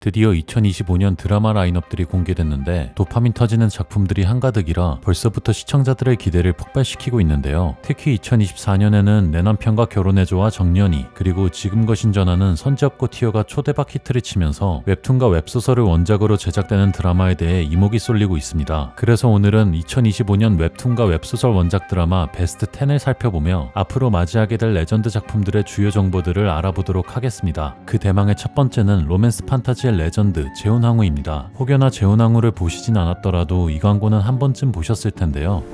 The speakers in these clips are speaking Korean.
드디어 2025년 드라마 라인업들이 공개됐는데 도파민 터지는 작품들이 한가득이라 벌써부터 시청자들의 기대를 폭발시키고 있는데요. 특히 2024년에는 내 남편과 결혼해줘와 정년이, 그리고 지금 거신 전화는 선지없고 티어가 초대박 히트를 치면서 웹툰과 웹소설을 원작으로 제작되는 드라마에 대해 이목이 쏠리고 있습니다. 그래서 오늘은 2025년 웹툰과 웹소설 원작 드라마 베스트 10을 살펴보며 앞으로 맞이하게 될 레전드 작품들의 주요 정보들을 알아보도록 하겠습니다. 그 대망의 첫 번째는 로맨스 판타지 레전드 재혼왕후입니다. 혹여나 재혼왕후를 보시진 않았더라도 이 광고는 한 번쯤 보셨을 텐데요.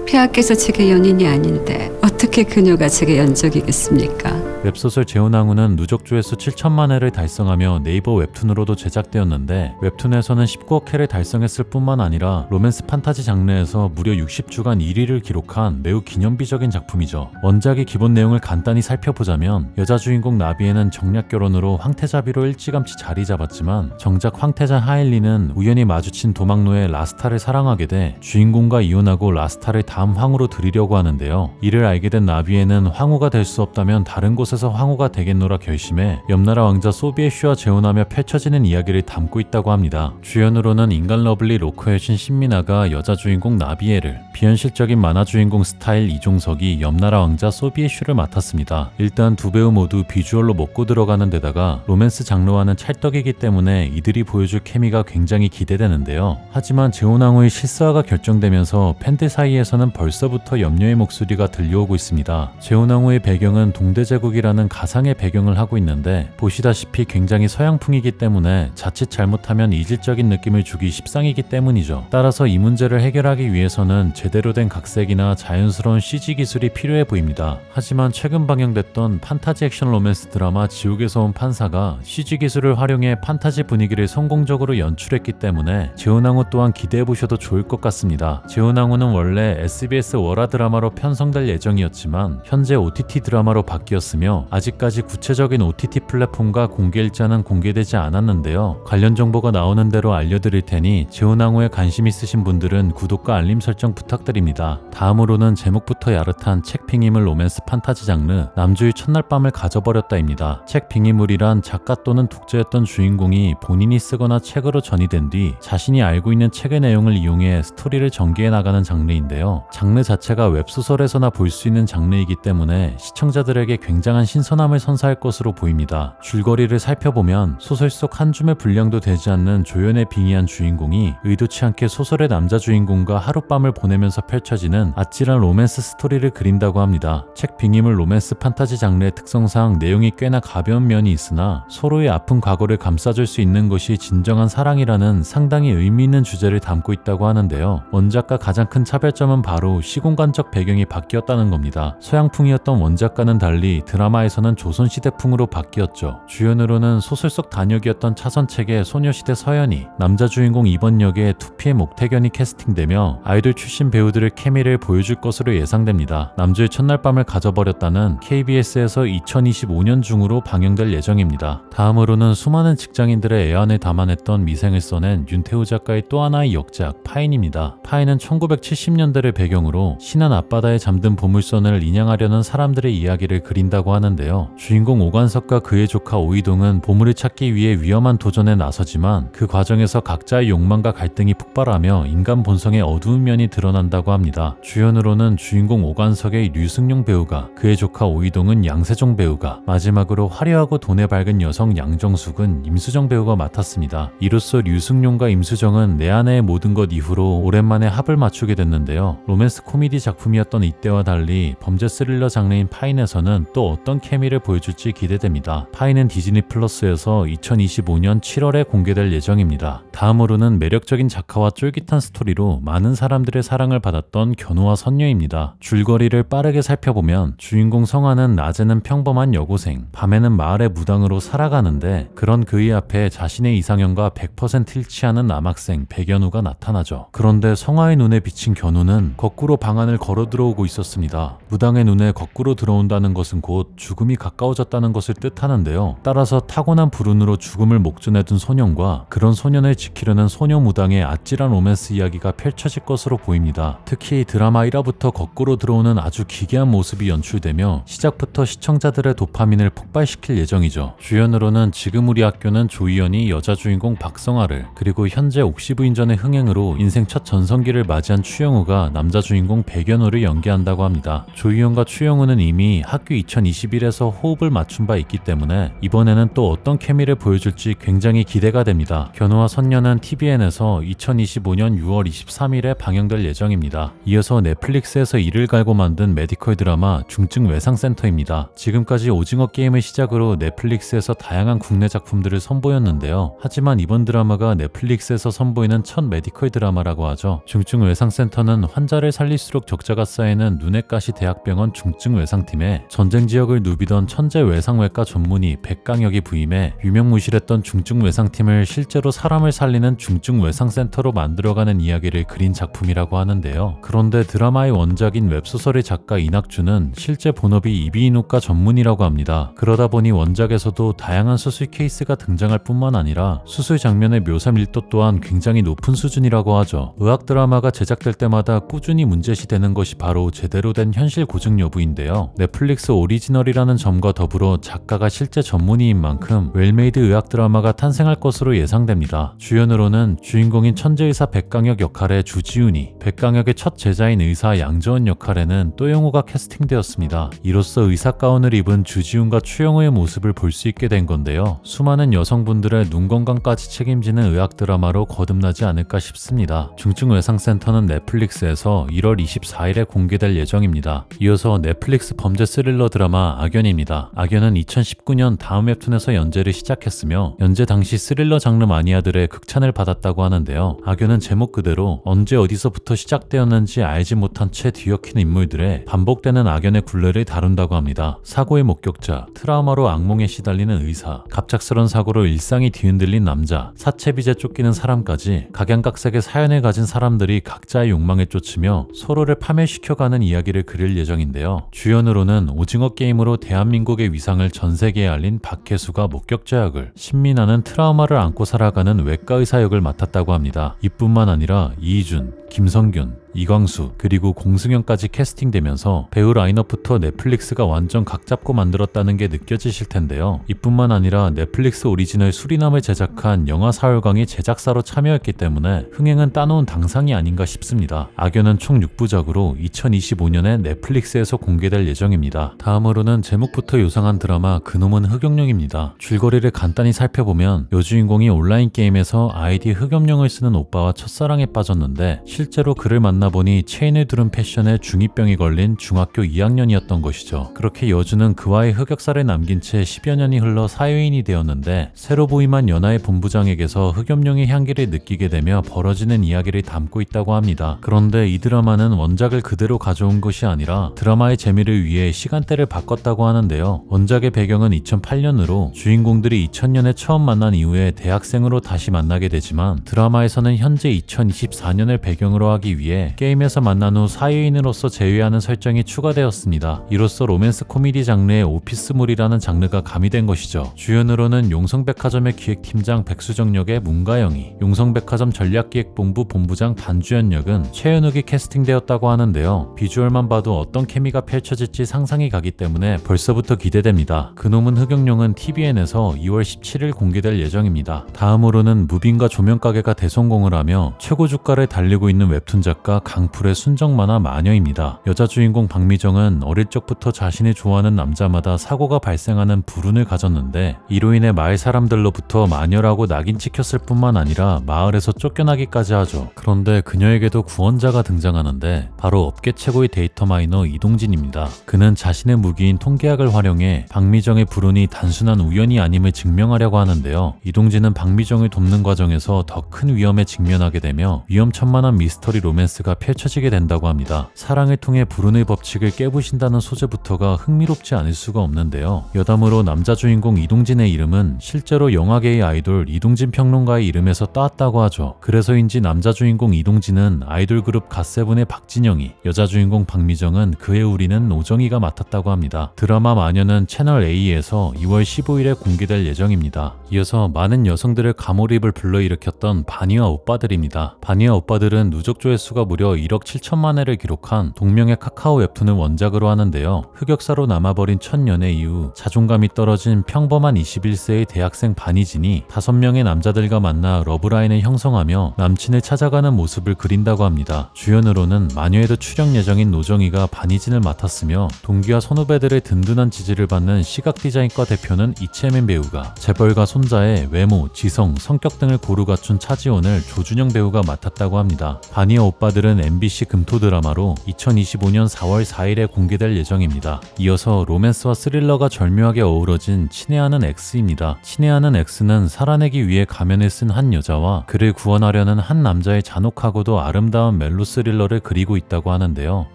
폐하께서 제게 연인이 아닌데 어떻게 그녀가 제게 연적이겠습니까? 웹소설 재혼왕후는 누적 조회수 7천만 회를 달성하며 네이버 웹툰으로도 제작되었는데 웹툰에서는 19억 회를 달성했을 뿐만 아니라 로맨스 판타지 장르에서 무려 60주간 1위를 기록한 매우 기념비적인 작품이죠. 원작의 기본 내용을 간단히 살펴보자면 여자 주인공 나비에는 정략 결혼으로 황태자비로 일찌감치 자리 잡았지만 정작 황태자 하일리는 우연히 마주친 도망노의 라스타를 사랑하게 돼 주인공과 이혼하고 라스타를 다음 황후로 들이려고 하는데요. 이를 알게 된 나비에는 황후가 될 수 없다면 다른 곳에서 황후가 되겠노라 결심해 옆나라 왕자 소비에슈와 재혼하며 펼쳐지는 이야기를 담고 있다고 합니다. 주연으로는 인간 러블리 로커 여신 신미나가 여자 주인공 나비에를, 비현실적인 만화 주인공 스타일 이종석이 옆나라 왕자 소비에슈를 맡았습니다. 일단 두 배우 모두 비주얼로 먹고 들어가는 데다가 로맨스 장르와는 찰떡이기 때문에 이들이 보여줄 케미가 굉장히 기대되는데요. 하지만 재혼왕후의 실사화가 결정되면서 팬들 사이에서는 벌써부터 염려의 목소리가 들려오고 있습니다. 재혼왕후의 배경은 동대제국이라는 가상의 배경을 하고 있는데 보시다시피 굉장히 서양풍이기 때문에 자칫 잘못하면 이질적인 느낌을 주기 십상이기 때문이죠. 따라서 이 문제를 해결하기 위해서는 제대로 된 각색이나 자연스러운 CG 기술이 필요해 보입니다. 하지만 최근 방영됐던 판타지 액션 로맨스 드라마 지옥에서 온 판사가 CG 기술을 활용해 판타지 분위기를 성공적으로 연출했기 때문에 재혼왕후 또한 기대해보셔도 좋을 것 같습니다. 재혼왕후는 원래 SBS 월화 드라마로 편성될 예정이었지만 현재 OTT 드라마로 바뀌었으며 아직까지 구체적인 OTT 플랫폼과 공개 일자는 공개되지 않았는데요. 관련 정보가 나오는 대로 알려드릴 테니 재혼왕후에 관심 있으신 분들은 구독과 알림 설정 부탁드립니다. 다음으로는 제목부터 야릇한 책 빙의물 로맨스 판타지 장르 남주의 첫날 밤을 가져버렸다입니다. 책 빙의물이란 작가 또는 독자였던 주인공이 본인이 쓰거나 책으로 전이된 뒤 자신이 알고 있는 책의 내용을 이용해 스토리를 전개해 나가는 장르인데요. 장르 자체가 웹소설에서나 볼 수 있는 장르이기 때문에 시청자들에게 굉장한 신선함을 선사할 것으로 보입니다. 줄거리를 살펴보면 소설 속 한 줌의 분량도 되지 않는 조연에 빙의한 주인공이 의도치 않게 소설의 남자 주인공과 하룻밤을 보내면서 펼쳐지는 아찔한 로맨스 스토리를 그린다고 합니다. 책 빙의물 로맨스 판타지 장르의 특성상 내용이 꽤나 가벼운 면이 있으나 서로의 아픈 과거를 감싸줄 수 있는 것이 진정한 사랑이라는 상당히 의미 있는 주제를 담고 있다고 하는데요. 원작과 가장 큰 차별점은 바로 시공간적 배경이 바뀌었다는 겁니다. 서양풍이었던 원작과는 달리 드라마에서는 조선시대풍으로 바뀌었죠. 주연으로는 소설 속 단역이었던 차선책의 소녀시대 서연이, 남자 주인공 2번 역의 2P의 목태견이 캐스팅되며 아이돌 출신 배우들의 케미를 보여줄 것으로 예상됩니다. 남주의 첫날 밤을 가져버렸다는 KBS에서 2025년 중으로 방영될 예정입니다. 다음으로는 수많은 직장인들의 애환을 담아냈던 미생을 써낸 윤태우 작가의 또 하나의 역작 파인입니다. 파인은 1970년대를 배경으로 신안 앞바다에 잠든 보물선을 인양하려는 사람들의 이야기를 그린다고 하는데요. 주인공 오관석과 그의 조카 오이동은 보물을 찾기 위해 위험한 도전에 나서지만 그 과정에서 각자의 욕망과 갈등이 폭발하며 인간 본성의 어두운 면이 드러난다고 합니다. 주연으로는 주인공 오관석의 류승룡 배우가, 그의 조카 오이동은 양세종 배우가, 마지막으로 화려하고 돈에 밝은 여성 양정숙은 임수정 배우가 맡았습니다. 이로써 류승룡과 임수정은 내 아내의 모든 것 이후로 오랜만에 합을 맞추게 됐는데요. 로맨스 코미디 작품이었던 이때와 달리 범죄 스릴러 장르인 파인에서는 또 어떤 케미를 보여줄지 기대됩니다. 파인은 디즈니 플러스에서 2025년 7월에 공개될 예정입니다. 다음으로는 매력적인 작화와 쫄깃한 스토리로 많은 사람들의 사랑을 받았던 견우와 선녀입니다. 줄거리를 빠르게 살펴보면 주인공 성화는 낮에는 평범한 여고생, 밤에는 마을의 무당으로 살아가는데 그런 그의 앞에 자신의 이상형과 100% 일치하는 남학생 백연우가 나타나죠. 그런데 성화의 눈에 비친 견우는 거꾸로 방 안을 걸어 들어오고 있었습니다. 무당의 눈에 거꾸로 들어온다는 것은 곧 죽음이 가까워졌다는 것을 뜻하는데요. 따라서 타고난 불운으로 죽음을 목전에 둔 소년과 그런 소년을 지키려는 소녀 무당의 아찔한 로맨스 이야기가 펼쳐질 것으로 보입니다. 특히 드라마 1화부터 거꾸로 들어오는 아주 기괴한 모습이 연출되며 시작부터 시청자들의 도파민을 폭발시킬 예정이죠. 주연으로는 지금 우리 학교는 조이연이 여자 주인공 박성아를, 그리고 현재 옥시부인전의 흥행으로 인생 첫 전성기를 맞이한 추영우가 남자 주인공 백연우를 연기한다고 합니다. 조이연과 추영우는 이미 학교 2021에서 호흡을 맞춘 바 있기 때문에 이번에는 또 어떤 케미를 보여줄지 굉장히 기대가 됩니다. 견우와 선녀는 TVN에서 2025년 6월 23일에 방영될 예정입니다. 이어서 넷플릭스에서 이를 갈고 만든 메디컬 드라마 중증 외상센터입니다. 지금까지 오징어 게임을 시작으로 넷플릭스에서 다양한 국내 작품들을 선보였는데요. 하지만 이번 드라마가 넷플릭스에서 선보이는 첫 메디컬 드라마라고 하죠. 중증 외상센터는 환자를 살릴수록 적자가 쌓이는 눈엣가시 대학병원 중증 외상팀에 전쟁 지역을 누비던 천재 외상외과 전문의 백강혁이 부임해 유명무실했던 중증 외상팀을 실제로 사람을 살리는 중증 외상센터로 만들어가는 이야기를 그린 작품이라고 하는데요. 그런데 드라마의 원작인 웹소설의 작가 이낙주는 실제 본업이 이비인후과 전문이라고 합니다. 그러다 보니 원작에서도 다양한 수술 케이스가 등장할 뿐만 아니라 수술 장면의 묘사 밀도 또한 굉장히 높은 수준이라고 하죠. 의학 드라마가 제작될 때마다 꾸준히 문제시되는 것이 바로 제대로 된 현실 고증 여부인데요. 넷플릭스 오리지널이라는 점과 더불어 작가가 실제 전문의인 만큼 웰메이드 의학 드라마가 탄생할 것으로 예상됩니다. 주연으로는 주인공인 천재의사 백강혁 역할의 주지훈이, 백강혁의 첫 제자인 의사 양저원 역할에는 또영우가 캐스팅되었습니다. 이로써 의사 가운을 입은 주지훈과 추영우의 모습을 볼 수 있게 된 건데요. 수많은 여성분들의 눈 건강까지 책임지는 의학 드라마로 거듭나지 않을까 싶습니다. 중증 외상센터는 넷플릭스에서 1월 24일에 공개될 예정입니다. 이어서 넷플릭스 범죄 스릴러 드라마 악연입니다. 악연은 2019년 다음 웹툰에서 연재를 시작했으며 연재 당시 스릴러 장르 마니아들의 극찬을 받았다고 하는데요. 악연은 제목 그대로 언제 어디서부터 시작되었는지 알지 못한 채 뒤엉킨 인물들의 반복되는 악연의 굴레를 다룬다고 합니다. 사고의 목격자, 트라우마로 악몽에 시달리는 의사, 갑작스런 사고로 일상이 뒤흔들린 남자, 사채빚에 쫓기는 사람까지 각양각색의 사연을 가진 사람들이 각자의 욕망에 쫓으며 서로를 파멸시켜가는 이야기를 그릴 예정인데요. 주연으로는 오징어 게임으로 대한민국의 위상을 전 세계에 알린 박혜수가 목격자 역을, 신민아는 트라우마를 안고 살아가는 외과 의사 역을 맡았다고 합니다. 이뿐만 아니라 이희준, 김성균, 이광수, 그리고 공승현까지 캐스팅되면서 배우 라인업부터 넷플릭스가 완전 각 잡고 만들었다는 게 느껴지실 텐데요. 이뿐만 아니라 넷플릭스 오리지널 수리남을 제작한 영화 사월강이 제작사로 참여했기 때문에 흥행은 따놓은 당상이 아닌가 싶습니다. 악연은 총 6부작으로 2025년에 넷플릭스에서 공개될 예정입니다. 다음으로는 제목부터 요상한 드라마 그놈은 흑염룡입니다. 줄거리를 간단히 살펴보면 여주인공이 온라인 게임에서 아이디 흑염룡을 쓰는 오빠와 첫사랑에 빠졌는데 실제로 그를 만나보니 체인을 두른 패션에 중2병이 걸린 중학교 2학년이었던 것이죠. 그렇게 여주는 그와의 흑역사를 남긴 채 10여 년이 흘러 사회인이 되었는데 새로 부임한 연하의 본부장에게서 흑염룡의 향기를 느끼게 되며 벌어지는 이야기를 담고 있다고 합니다. 그런데 이 드라마는 원작을 그대로 가져온 것이 아니라 드라마의 재미를 위해 시간대를 바꿨다고 하는데요. 원작의 배경은 2008년으로 주인공들이 2000년에 처음 만난 이후에 대학생으로 다시 만나게 되지만 드라마에서는 현재 2024년을 배경으로 하기 위해 게임에서 만난 후 사회인으로서 재회하는 설정이 추가되었습니다. 이로써 로맨스 코미디 장르의 오피스물이라는 장르가 가미된 것이죠. 주연으로는 용성백화점의 기획팀장 백수정 역의 문가영이, 용성백화점 전략기획본부 본부장 반주연 역은 최현욱이 캐스팅되었다고 하는데요. 비주얼만 봐도 어떤 케미가 펼쳐질지 상상이 가기 때문에 벌써부터 기대됩니다. 그놈은 흑염룡은 TVN에서 2월 17일 공개될 예정입니다. 다음으로는 무빙과 조명가게가 대성공을 하며 최고 주가를 달리고 있는 웹툰 작가 강풀의 순정 만화 마녀입니다. 여자 주인공 박미정은 어릴 적부터 자신이 좋아하는 남자마다 사고가 발생하는 불운을 가졌는데 이로 인해 마을 사람들로부터 마녀라고 낙인 찍혔을 뿐만 아니라 마을에서 쫓겨나기까지 하죠. 그런데 그녀에게도 구원자가 등장하는데 바로 업계 최고의 데이터 마이너 이동진입니다. 그는 자신의 무기인 통계학을 활용해 박미정의 불운이 단순한 우연이 아님을 증명하려고 하는데요. 이동진은 박미정을 돕는 과정에서 더 큰 위험에 직면하게 되며 위험천만한 미스터리 로맨스가 펼쳐지게 된다고 합니다. 사랑을 통해 불운의 법칙을 깨부신다는 소재부터가 흥미롭지 않을 수가 없는데요. 여담으로 남자 주인공 이동진의 이름은 실제로 영화계의 아이돌 이동진 평론가의 이름에서 따왔다고 하죠. 그래서인지 남자 주인공 이동진은 아이돌 그룹 갓세븐의 박진영이, 여자 주인공 박미정은 그의 우리는 오정희가 맡았다고 합니다. 드라마 마녀는 채널 A에서 2월 15일에 공개될 예정입니다. 이어서 많은 여성들의 가몰입을 불러일으켰던 바니와 오빠들입니다. 바니와 오빠들은 누적 조회수가 무려 1억 7천만 회를 기록한 동명의 카카오 웹툰을 원작으로 하는데요. 흑역사로 남아버린 첫 연애 이후 자존감이 떨어진 평범한 21세의 대학생 바니진이 5명의 남자들과 만나 러브라인을 형성하며 남친을 찾아가는 모습을 그린다고 합니다. 주연으로는 마녀에도 출연 예정인 노정희가 바니진을 맡았으며 동기와 선후배들의 든든한 지지를 받는 시각디자인과 대표는 이채민 배우가, 재벌가 손자의 외모, 지성, 성격 등을 고루 갖춘 차지원을 조준영 배우가 맡았다고 합니다. 바니와 오빠들은 MBC 금토 드라마로 2025년 4월 4일에 공개될 예정입니다. 이어서 로맨스와 스릴러가 절묘하게 어우러진 친애하는 X입니다. 친애하는 X는 살아내기 위해 가면을 쓴 한 여자와 그를 구원하려는 한 남자의 잔혹하고도 아름다운 멜로 스릴러를 그리고 있다고 하는데요.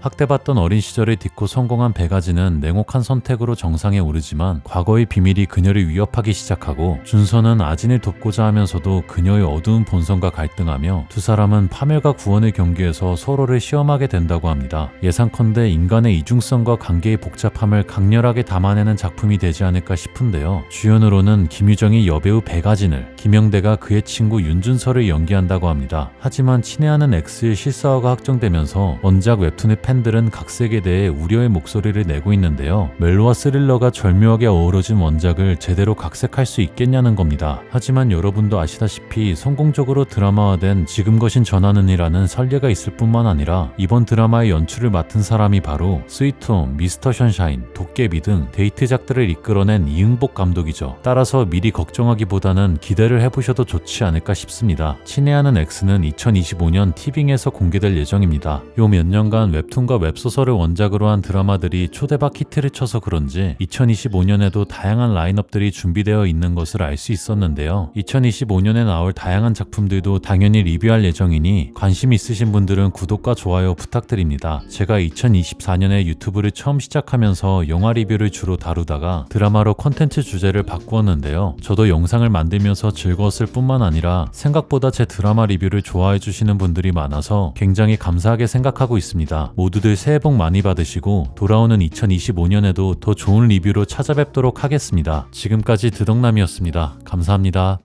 학대받던 어린 시절을 딛고 성공한 배가지는 냉혹한 선택으로 정상에 오르지만 과거의 비밀이 그녀를 위협하기 시작하고 준서는 아진을 돕고자 하면서도 그녀의 어두운 본성과 갈등하며 두 사람은 파멸과 구원의 경계에서 서로를 시험하게 된다고 합니다. 예상컨대 인간의 이중성과 관계의 복잡함을 강렬하게 담아내는 작품이 되지 않을까 싶은데요. 주연으로는 김유정이 여배우 배가진을, 김영대가 그의 친구 윤준서를 연기한다고 합니다. 하지만 친애하는 X의 실사화가 확정되면서 원작 웹툰의 팬들은 각색에 대해 우려의 목소리를 내고 있는데요. 멜로와 스릴러가 절묘하게 어우러진 원작을 제대로 각색할 수 있겠냐는 겁니다. 하지만 여러분도 아시다시피 성공적으로 드라마화된 지금 거신 전하는이라는 설례가 있을 뿐만 아니라 이번 드라마의 연출을 맡은 사람이 바로 스위트홈, 미스터 션샤인, 도깨비 등 데이트작들을 이끌어낸 이응복 감독이죠. 따라서 미리 걱정하기보다는 기대를 해보셔도 좋지 않을까 싶습니다. 친애하는 X는 2025년 티빙에서 공개될 예정입니다. 요 몇 년간 웹툰과 웹소설을 원작으로 한 드라마들이 초대박 히트를 쳐서 그런지 2025년에도 다양한 라인업들이 준비되어 있는 것을 알 수 있었는데요. 2025년에 나올 다양한 작품들도 당연히 리뷰할 예정이니 관심 있으신 분들은 구독과 좋아요 부탁드립니다. 제가 2024년에 유튜브를 처음 시작하면서 영화 리뷰를 주로 다루다가 드라마로 콘텐츠 주제를 바꾸었는데요. 저도 영상을 만들면서 즐거웠을 뿐만 아니라 생각보다 제 드라마 리뷰를 좋아해 주시는 분들이 많아서 굉장히 감사하게 생각하고 있습니다. 모두들 새해 복 많이 받으시고 돌아오는 2025년에도 더 좋은 리뷰로 찾아뵙도록 하겠습니다. 지금까지 드덕남이었습니다. 감사합니다.